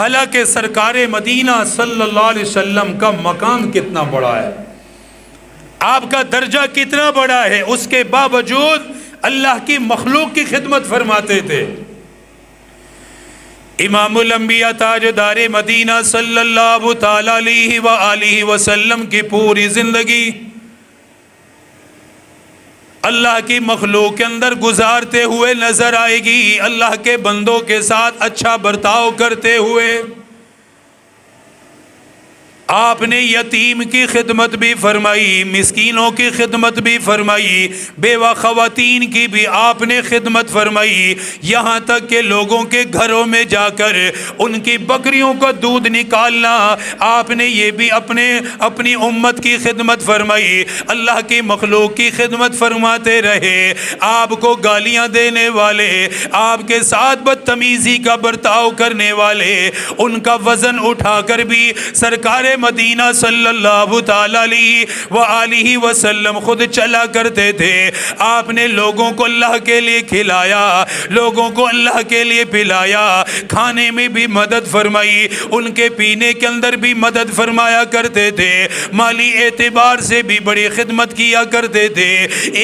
حالانکہ سرکار مدینہ صلی اللہ علیہ وسلم کا مقام کتنا بڑا ہے، آپ کا درجہ کتنا بڑا ہے، اس کے باوجود اللہ کی مخلوق کی خدمت فرماتے تھے۔ امام الانبیاء تاجدار مدینہ صلی اللہ تعالی علیہ وآلہ وسلم کی پوری زندگی اللہ کی مخلوق کے اندر گزارتے ہوئے نظر آئے گی، اللہ کے بندوں کے ساتھ اچھا برتاؤ کرتے ہوئے۔ آپ نے یتیم کی خدمت بھی فرمائی، مسکینوں کی خدمت بھی فرمائی، بیوہ خواتین کی بھی آپ نے خدمت فرمائی، یہاں تک کہ لوگوں کے گھروں میں جا کر ان کی بکریوں کا دودھ نکالنا، آپ نے یہ بھی اپنی امت کی خدمت فرمائی، اللہ کی مخلوق کی خدمت فرماتے رہے۔ آپ کو گالیاں دینے والے، آپ کے ساتھ بدتمیزی کا برتاؤ کرنے والے، ان کا وزن اٹھا کر بھی سرکار مدینہ صلی اللہ تعالی علیہ وآلہ وسلم خود چلا کرتے تھے۔ آپ نے لوگوں کو اللہ کے لیے کھلایا، لوگوں کو اللہ کے لیے پلایا، کھانے میں بھی مدد فرمائی، ان کے پینے کے اندر بھی مدد فرمایا کرتے تھے، مالی اعتبار سے بھی بڑی خدمت کیا کرتے تھے۔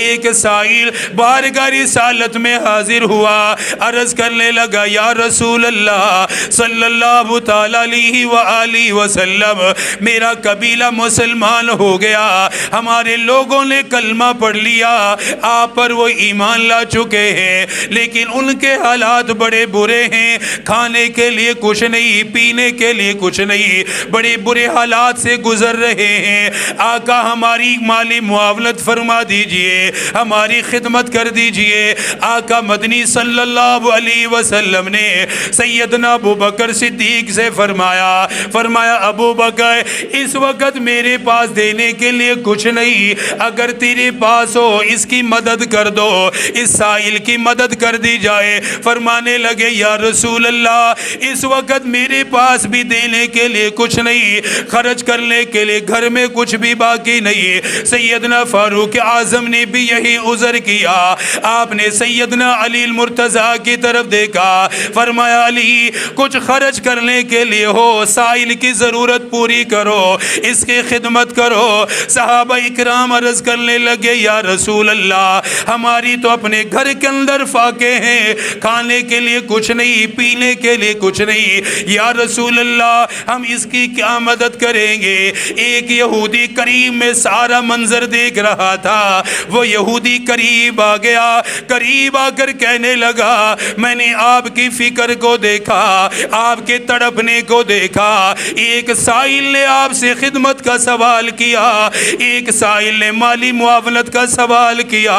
ایک سائل بارگاہ رسالت میں حاضر ہوا، عرض کرنے لگا، یا رسول اللہ صلی اللہ تعالی علیہ وآلہ وسلم، میرا قبیلہ مسلمان ہو گیا، ہمارے لوگوں نے کلمہ پڑھ لیا، آپ پر وہ ایمان لا چکے ہیں، لیکن ان کے حالات بڑے برے ہیں، کھانے کے لیے کچھ نہیں، پینے کے لیے کچھ نہیں، بڑے برے حالات سے گزر رہے ہیں۔ آقا ہماری مالی معاونت فرما دیجئے، ہماری خدمت کر دیجئے۔ آقا مدنی صلی اللہ علیہ وسلم نے سیدنا ابو بکر صدیق سے فرمایا ابو بکر، اس وقت میرے پاس دینے کے لیے کچھ نہیں، اگر تیرے پاس ہو اس کی مدد کر دو، اس سائل کی مدد کر دی جائے۔ فرمانے لگے، یا رسول اللہ، اس وقت میرے پاس بھی دینے کے لیے کچھ نہیں، خرچ کرنے کے لیے گھر میں کچھ بھی باقی نہیں۔ سیدنا فاروق اعظم نے بھی یہی عذر کیا، آپ نے سیدنا علی المرتضیٰ کی طرف دیکھا، فرمایا علی کچھ خرچ کرنے کے لیے ہو، سائل کی ضرورت پوری کرو، اس کی خدمت کرو۔ صحابہ اکرام عرض کرنے لگے، یا رسول اللہ، ہماری تو اپنے گھر کے اندر فاقے ہیں، کھانے کے لیے کچھ نہیں، پینے کے لیے کچھ نہیں، یا رسول اللہ ہم اس کی کیا مدد کریں گے؟ ایک یہودی قریب میں سارا منظر دیکھ رہا تھا، وہ یہودی قریب آ گیا، قریب آ کر کہنے لگا، میں نے آپ کی فکر کو دیکھا، آپ کے تڑپنے کو دیکھا، ایک سائل نے آپ سے خدمت کا سوال کیا، ایک سائل نے مالی معاونت کا سوال کیا،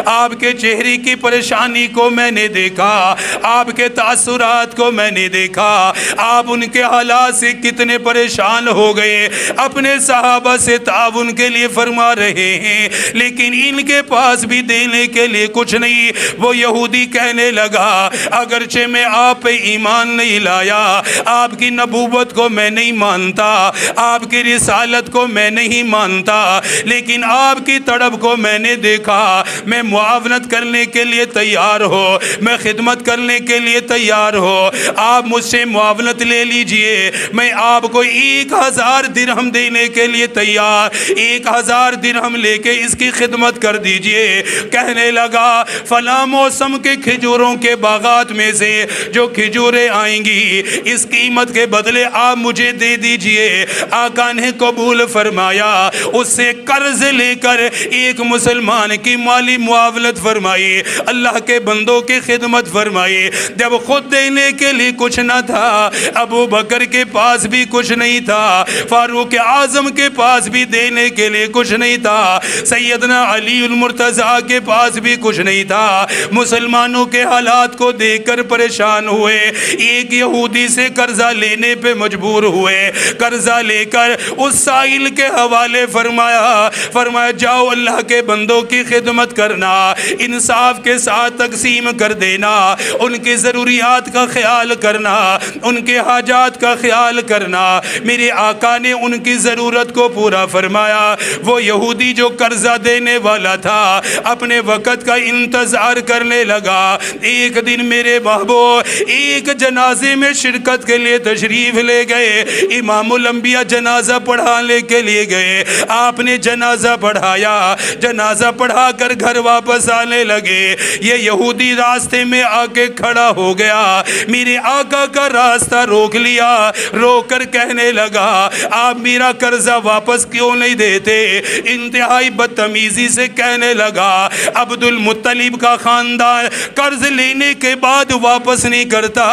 آپ کے چہرے کی پریشانی کو میں نے دیکھا، آپ کے تاثرات کو میں نے دیکھا، آپ ان کے حالات سے کتنے پریشان ہو گئے، اپنے صحابہ سے تعاون کے لیے فرما رہے ہیں، لیکن ان کے پاس بھی دینے کے لیے کچھ نہیں۔ وہ یہودی کہنے لگا، اگرچہ میں آپ پہ ایمان نہیں لایا، آپ کی نبوت کو میں نہیں مانتا، آپ کی رسالت کو میں نہیں مانتا، لیکن آپ کی تڑپ کو میں نے دیکھا، میں معاونت کرنے کے لیے تیار ہو، میں خدمت کرنے کے لیے تیار ہو، آپ مجھ سے معاونت لے لیجئے، میں آپ کو 1000 درہم دینے کے لیے تیار، 1000 درہم لے کے اس کی خدمت کر دیجئے۔ کہنے لگا، فلاں موسم کے کھجوروں کے باغات میں سے جو کھجوریں آئیں گی، اس قیمت کے بدلے آپ مجھے دے دیجئے۔ آقا نے قبول فرمایا، اس سے قرض لے کر ایک مسلمان کی مالی معاونت فرمائی، اللہ کے بندوں کی خدمت فرمائی۔ جب خود دینے کے لیے کچھ نہ تھا، ابو بکر کے پاس بھی کچھ نہیں تھا، فاروق اعظم کے پاس بھی دینے کے لیے کچھ نہیں تھا، سیدنا علی المرتضیٰ کے پاس بھی کچھ نہیں تھا، مسلمانوں کے حالات کو دیکھ کر پریشان ہوئے، ایک یہودی سے قرضہ لینے پہ مجبور ہوئے، قرضہ قرضہ لے کر اس سائل کے حوالے فرمایا جاؤ اللہ کے بندوں کی خدمت کرنا، انصاف کے ساتھ تقسیم کر دینا، ان کی ضروریات کا خیال کرنا، ان کے حاجات کا خیال کرنا۔ میرے آقا نے ان کی ضرورت کو پورا فرمایا۔ وہ یہودی جو قرضہ دینے والا تھا اپنے وقت کا انتظار کرنے لگا۔ ایک دن میرے محبوب ایک جنازے میں شرکت کے لیے تشریف لے گئے، امام الانبیاء جنازہ پڑھانے کے لیے گئے، آپ نے جنازہ پڑھایا، جنازہ پڑھا کر گھر واپس آنے لگے۔ یہ یہودی راستے میں آ کے کھڑا ہو گیا، میرے آقا کا راستہ روک لیا، روک کر کہنے لگا آپ میرا قرضہ واپس کیوں نہیں دیتے؟ انتہائی بدتمیزی سے کہنے لگا عبد المطلب کا خاندان قرض لینے کے بعد واپس نہیں کرتا،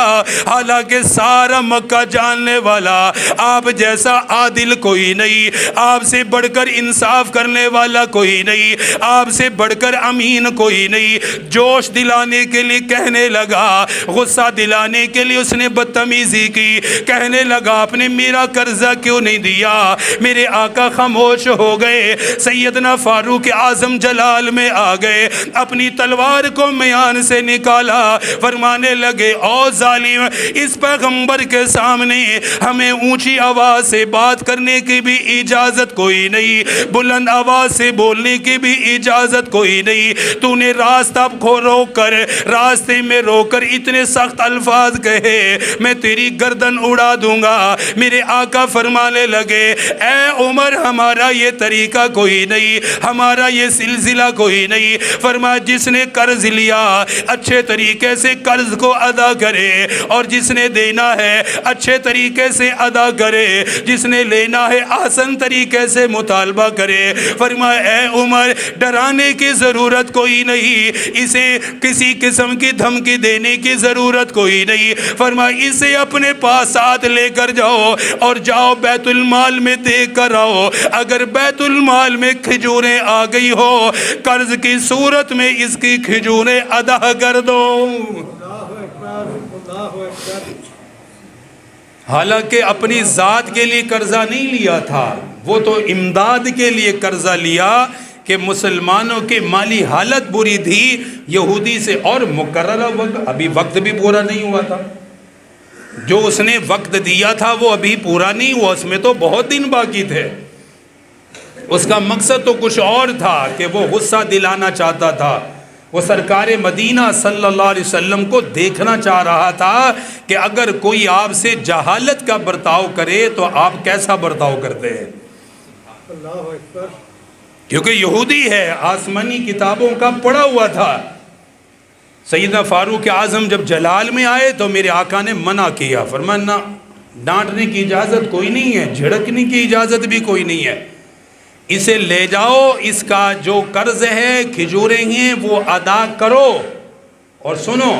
حالانکہ سارا مکہ جاننے والا آپ جیسا عادل کوئی نہیں، آپ سے بڑھ کر انصاف کرنے والا کوئی نہیں، آپ سے بڑھ کر امین کوئی نہیں۔ جوش دلانے کے لیے کہنے لگا، غصہ دلانے کے لیے اس نے بدتمیزی کی، کہنے لگا آپ نے میرا قرضہ کیوں نہیں دیا؟ میرے آقا خاموش ہو گئے۔ سیدنا فاروق اعظم جلال میں آ گئے، اپنی تلوار کو میان سے نکالا، فرمانے لگے او ظالم، اس پیغمبر کے سامنے ہمیں اونچی آواز سے بات کرنے کی بھی اجازت کوئی نہیں، بلند آواز سے بولنے کی بھی اجازت کوئی نہیں۔ تو نے راستہ کو روک کر، راستے میں روک کر اتنے سخت الفاظ کہے، میں تیری گردن اڑا دوں گا۔ میرے آقا فرمانے لگے اے عمر ہمارا یہ طریقہ کوئی نہیں، ہمارا یہ سلسلہ کوئی نہیں۔ فرمایا جس نے قرض لیا اچھے طریقے سے قرض کو ادا کرے، اور جس نے دینا ہے اچھے طریقے سے ادا کرے، جس نے لینا ہے آسان طریقے سے مطالبہ کرے۔ فرمایا اے عمر ڈرانے کی ضرورت کوئی نہیں، اسے کسی قسم کی دھمکی دینے کی ضرورت کوئی نہیں۔ فرمایا اسے اپنے پاس ساتھ لے کر جاؤ اور جاؤ بیت المال میں دے کر آؤ، اگر بیت المال میں کھجوریں آ گئی ہو قرض کی صورت میں اس کی کھجوریں ادا کر دو۔ حالانکہ اپنی ذات کے لیے قرضہ نہیں لیا تھا، وہ تو امداد کے لیے قرضہ لیا کہ مسلمانوں کی مالی حالت بری تھی یہودی سے، اور مقررہ وقت ابھی وقت بھی پورا نہیں ہوا تھا، جو اس نے وقت دیا تھا وہ ابھی پورا نہیں ہوا، اس میں تو بہت دن باقی تھے۔ اس کا مقصد تو کچھ اور تھا کہ وہ غصہ دلانا چاہتا تھا، وہ سرکار مدینہ صلی اللہ علیہ وسلم کو دیکھنا چاہ رہا تھا کہ اگر کوئی آپ سے جہالت کا برتاؤ کرے تو آپ کیسا برتاؤ کرتے ہیں، کیونکہ یہودی ہے، آسمانی کتابوں کا پڑھا ہوا تھا۔ سیدنا فاروق اعظم جب جلال میں آئے تو میرے آقا نے منع کیا، فرمایا نہ، ڈانٹنے کی اجازت کوئی نہیں ہے، جھڑکنے کی اجازت بھی کوئی نہیں ہے، اسے لے جاؤ، اس کا جو قرض ہے کھجوریں ہیں وہ ادا کرو، اور سنو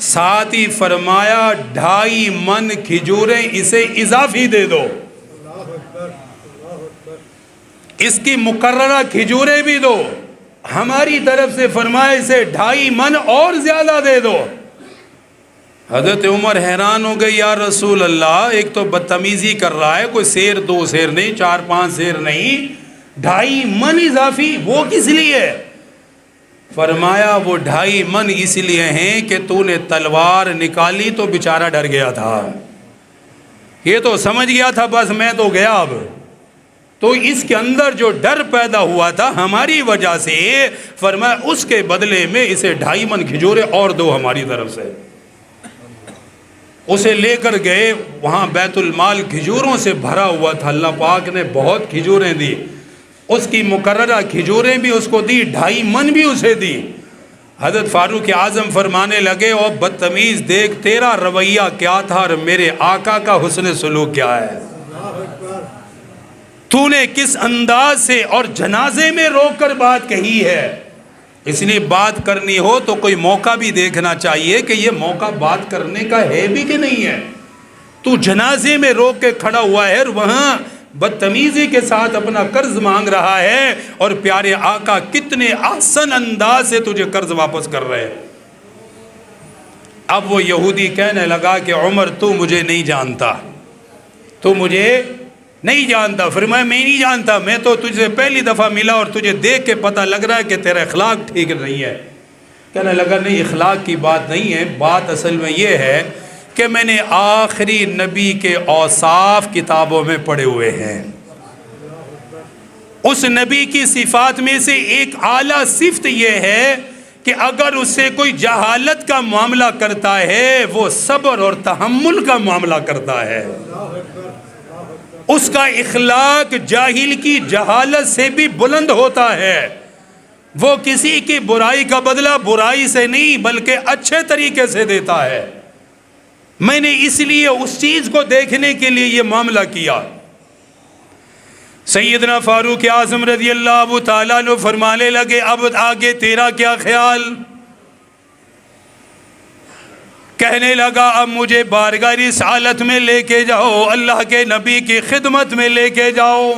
ساتھ ہی فرمایا 2.5 من کھجوریں اسے اضافی دے دو، اس کی مقررہ کھجوریں بھی دو، ہماری طرف سے فرمایا اسے 2.5 من اور زیادہ دے دو۔ حضرت عمر حیران ہو گئے، یا رسول اللہ ایک تو بدتمیزی کر رہا ہے، کوئی سیر 2 سیر نہیں، 4-5 سیر نہیں، 2.5 من اضافی، وہ کس لیے؟ فرمایا وہ 2.5 من اس لیے ہیں کہ تو نے تلوار نکالی تو بیچارہ ڈر گیا تھا، یہ تو سمجھ گیا تھا بس میں تو گیا اب، تو اس کے اندر جو ڈر پیدا ہوا تھا ہماری وجہ سے، فرمایا اس کے بدلے میں اسے 2.5 من کھجورے اور دو ہماری طرف سے۔ اسے لے کر گئے، وہاں بیت المال کھجوروں سے بھرا ہوا تھا، اللہ پاک نے بہت کھجوریں دی، اس کی مقررہ کھجوریں بھی اس کو دی، 2.5 من بھی اسے دی۔ حضرت فاروق اعظم فرمانے لگے او بدتمیز دیکھ تیرا رویہ کیا تھا اور میرے آقا کا حسن سلوک کیا ہے، تو نے کس انداز سے اور جنازے میں روک کر بات کہی ہے۔ اس لیے بات کرنی ہو تو کوئی موقع بھی دیکھنا چاہیے کہ یہ موقع بات کرنے کا ہے بھی کہ نہیں ہے۔ تو جنازے میں روک کے کھڑا ہوا ہے اور وہاں بدتمیزی کے ساتھ اپنا قرض مانگ رہا ہے، اور پیارے آقا کتنے آسان انداز سے تجھے قرض واپس کر رہے ہیں۔ اب وہ یہودی کہنے لگا کہ عمر تو مجھے نہیں جانتا، تو مجھے نہیں جانتا. فرمایا میں نہیں جانتا, میں تو تجھے پہلی دفعہ ملا اور تجھے دیکھ کے پتہ لگ رہا ہے کہ تیرا اخلاق ٹھیک نہیں ہے. کہنے لگا نہیں, اخلاق کی بات نہیں ہے, بات اصل میں یہ ہے کہ میں نے آخری نبی کے اوصاف کتابوں میں پڑھے ہوئے ہیں. اس نبی کی صفات میں سے ایک اعلیٰ صفت یہ ہے کہ اگر اس سے کوئی جہالت کا معاملہ کرتا ہے وہ صبر اور تحمل کا معاملہ کرتا ہے. اس کا اخلاق جاہل کی جہالت سے بھی بلند ہوتا ہے. وہ کسی کی برائی کا بدلہ برائی سے نہیں بلکہ اچھے طریقے سے دیتا ہے. میں نے اس لیے اس چیز کو دیکھنے کے لیے یہ معاملہ کیا. سیدنا فاروق اعظم رضی اللہ تعالیٰ عنہ فرمانے لگے اب آگے تیرا کیا خیال؟ کہنے لگا اب مجھے بارگاہ رسالت میں لے کے جاؤ, اللہ کے نبی کی خدمت میں لے کے جاؤ.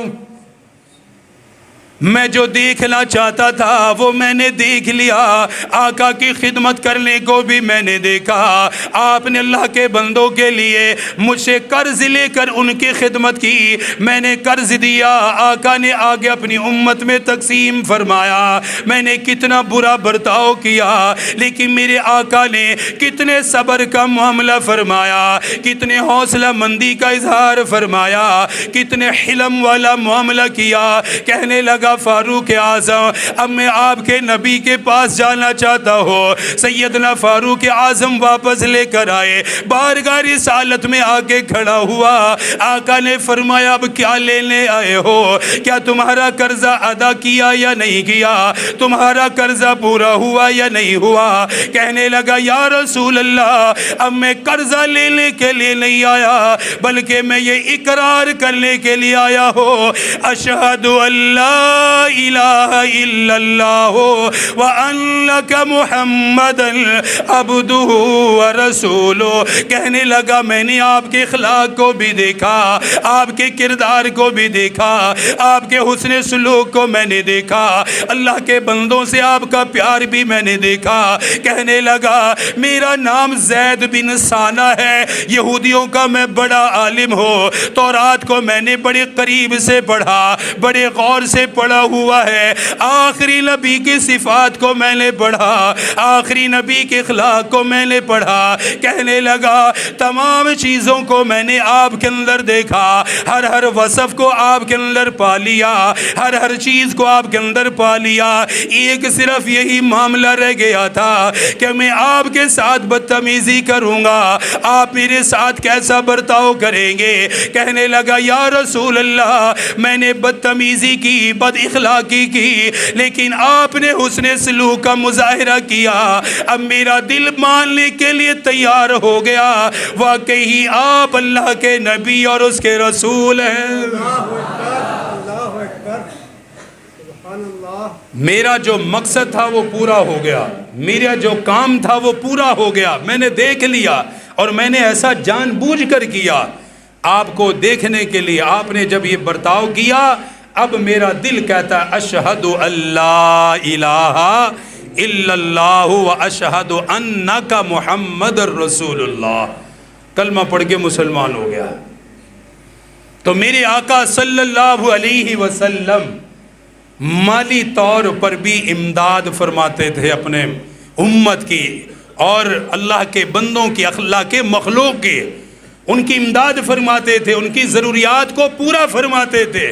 میں جو دیکھنا چاہتا تھا وہ میں نے دیکھ لیا. آقا کی خدمت کرنے کو بھی میں نے دیکھا. آپ نے اللہ کے بندوں کے لیے مجھ سے قرض لے کر ان کی خدمت کی. میں نے قرض دیا, آقا نے آگے اپنی امت میں تقسیم فرمایا. میں نے کتنا برا برتاؤ کیا لیکن میرے آقا نے کتنے صبر کا معاملہ فرمایا, کتنے حوصلہ مندی کا اظہار فرمایا, کتنے حلم والا معاملہ کیا. کہنے لگا فاروق اعظم اب میں آپ کے نبی کے پاس جانا چاہتا ہوں. سیدنا فاروق اعظم واپس لے کر آئے, بارگاہ رسالت میں آگے کھڑا ہوا. آقا نے فرمایا اب کیا لینے آئے ہو؟ کیا تمہارا قرضہ ادا کیا یا نہیں کیا؟ تمہارا قرضہ پورا ہوا یا نہیں ہوا؟ کہنے لگا یا رسول اللہ اب میں قرضہ لینے کے لیے نہیں آیا بلکہ میں یہ اقرار کرنے کے لیے آیا ہوں اشہد اللہ الہ الا اللہ وانک محمد عبدہ ورسولہ. کہنے لگا میں نے آپ کے اخلاق کو بھی دیکھا, آپ کے کردار کو بھی دیکھا, آپ کے حسن سلوک کو میں نے دیکھا, اللہ کے بندوں سے آپ کا پیار بھی میں نے دیکھا. کہنے لگا میرا نام زید بن ثانہ ہے, یہودیوں کا میں بڑا عالم ہوں, تورات کو میں نے بڑے قریب سے پڑھا, بڑے غور سے پڑھا ہوا ہے, آخری نبی کی صفات کو میں نے پڑھا, آخری نبی کے اخلاق کو میں نے پڑھا. کہنے لگا تمام چیزوں کو میں نے آپ کے اندر دیکھا, ہر وصف کو آپ کے اندر پا لیا, ہر چیز کو آپ کے اندر پا لیا. ایک صرف یہی معاملہ رہ گیا تھا کہ میں آپ کے ساتھ بدتمیزی کروں گا, آپ میرے ساتھ کیسا برتاؤ کریں گے؟ کہنے لگا یا رسول اللہ میں نے بدتمیزی کی, بد اخلاقی کی, لیکن آپ نے حسن سلوک کا مظاہرہ کیا. اب میرا دل ماننے کے لیے تیار ہو گیا واقعی آپ اللہ کے نبی اور اس کے رسول ہیں. میرا جو مقصد تھا وہ پورا ہو گیا, میرا جو کام تھا وہ پورا ہو گیا. میں نے دیکھ لیا اور میں نے ایسا جان بوجھ کر کیا آپ کو دیکھنے کے لیے. آپ نے جب یہ برتاؤ کیا اب میرا دل کہتا ہے اشہد اللہ الہ الا اللہ و اشہد انک محمد رسول اللہ. کلمہ پڑھ کے مسلمان ہو گیا. تو میرے آقا صلی اللہ علیہ وسلم مالی طور پر بھی امداد فرماتے تھے اپنے امت کی, اور اللہ کے بندوں کی, اللہ کے مخلوق کی ان کی امداد فرماتے تھے, ان کی ضروریات کو پورا فرماتے تھے.